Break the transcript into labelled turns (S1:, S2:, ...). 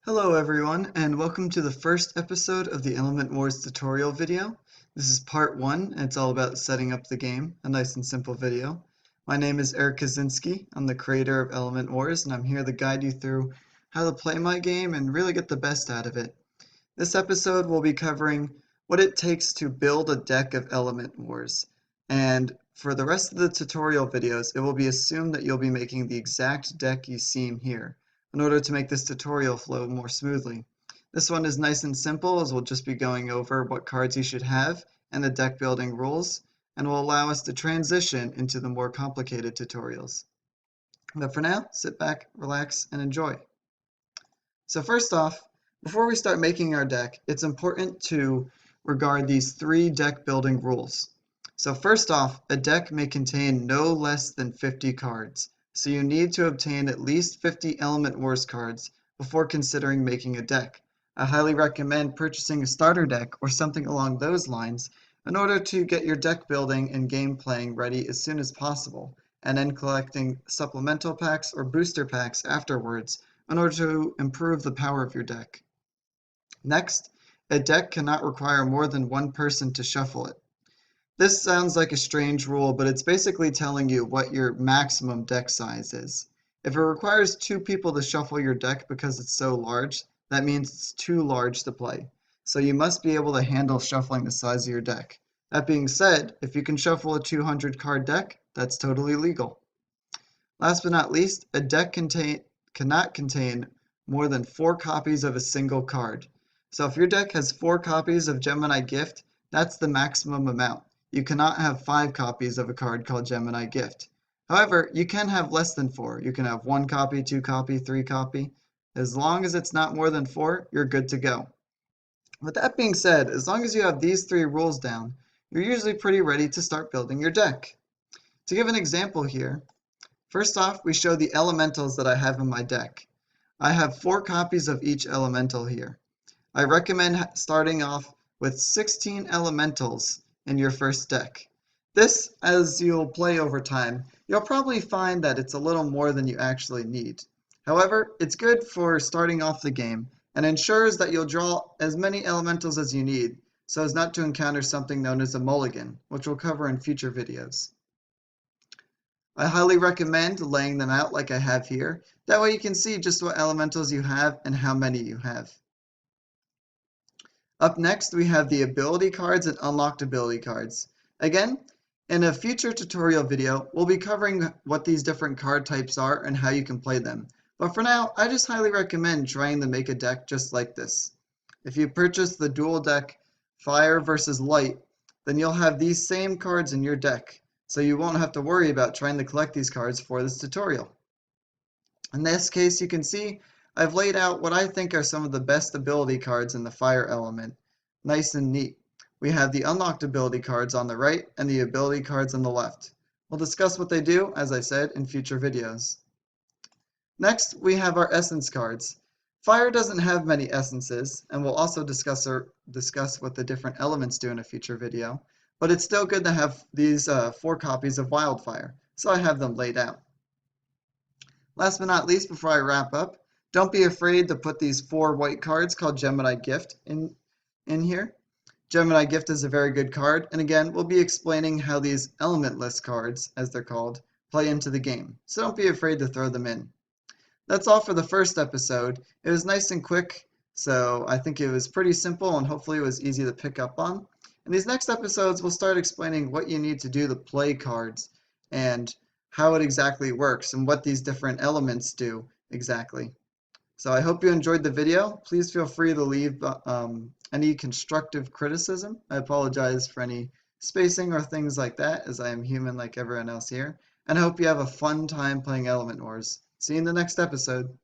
S1: Hello everyone, and welcome to the first episode of the Element Wars tutorial video. This is part 1, and it's all about setting up the game, a nice and simple video. My name is Eric Kaczynski. I'm the creator of Element Wars, and I'm here to guide you through how to play my game and really get the best out of it. This episode will be covering what it takes to build a deck of Element Wars, and for the rest of the tutorial videos, it will be assumed that you'll be making the exact deck you see here, in order to make this tutorial flow more smoothly. This one is nice and simple, as we'll just be going over what cards you should have and the deck building rules, and will allow us to transition into the more complicated tutorials. But for now, sit back, relax, and enjoy. So first off, before we start making our deck, it's important to regard these 3 deck building rules. So first off, a deck may contain no less than 50 cards. So you need to obtain at least 50 Element Wars cards before considering making a deck. I highly recommend purchasing a starter deck or something along those lines in order to get your deck building and game playing ready as soon as possible, and then collecting supplemental packs or booster packs afterwards in order to improve the power of your deck. Next, a deck cannot require more than one person to shuffle it. This sounds like a strange rule, but it's basically telling you what your maximum deck size is. If it requires 2 people to shuffle your deck because it's so large, that means it's too large to play. So you must be able to handle shuffling the size of your deck. That being said, if you can shuffle a 200 card deck, that's totally legal. Last but not least, a deck cannot contain more than 4 copies of a single card. So if your deck has 4 copies of Gemini Gift, that's the maximum amount. You cannot have 5 copies of a card called Gemini Gift. However, you can have less than 4. You can have 1 copy, 2 copy, 3 copy. As long as it's not more than 4, you're good to go. With that being said, as long as you have these 3 rules down, you're usually pretty ready to start building your deck. To give an example here, first off, we show the elementals that I have in my deck. I have 4 copies of each elemental here. I recommend starting off with 16 elementals in your first deck. This, as you'll play over time, you'll probably find that it's a little more than you actually need. However, it's good for starting off the game and ensures that you'll draw as many elementals as you need so as not to encounter something known as a mulligan, which we'll cover in future videos. I highly recommend laying them out like I have here. That way you can see just what elementals you have and how many you have. Up next, we have the ability cards and unlocked ability cards. Again, in a future tutorial video, we'll be covering what these different card types are and how you can play them. But for now, I just highly recommend trying to make a deck just like this. If you purchase the dual deck Fire versus Light, then you'll have these same cards in your deck, so you won't have to worry about trying to collect these cards for this tutorial. In this case, you can see I've laid out what I think are some of the best ability cards in the fire element. Nice and neat. We have the unlocked ability cards on the right and the ability cards on the left. We'll discuss what they do, as I said, in future videos. Next, we have our essence cards. Fire doesn't have many essences, and we'll also discuss what the different elements do in a future video, but it's still good to have these 4 copies of Wildfire, so I have them laid out. Last but not least, before I wrap up, don't be afraid to put these 4 white cards called Gemini Gift in here. Gemini Gift is a very good card, and again, we'll be explaining how these elementless cards, as they're called, play into the game, so don't be afraid to throw them in. That's all for the first episode. It was nice and quick, so I think it was pretty simple and hopefully it was easy to pick up on. In these next episodes, we'll start explaining what you need to do to play cards and how it exactly works and what these different elements do exactly. So I hope you enjoyed the video. Please feel free to leave any constructive criticism. I apologize for any spacing or things like that, as I am human like everyone else here. And I hope you have a fun time playing Element Wars. See you in the next episode.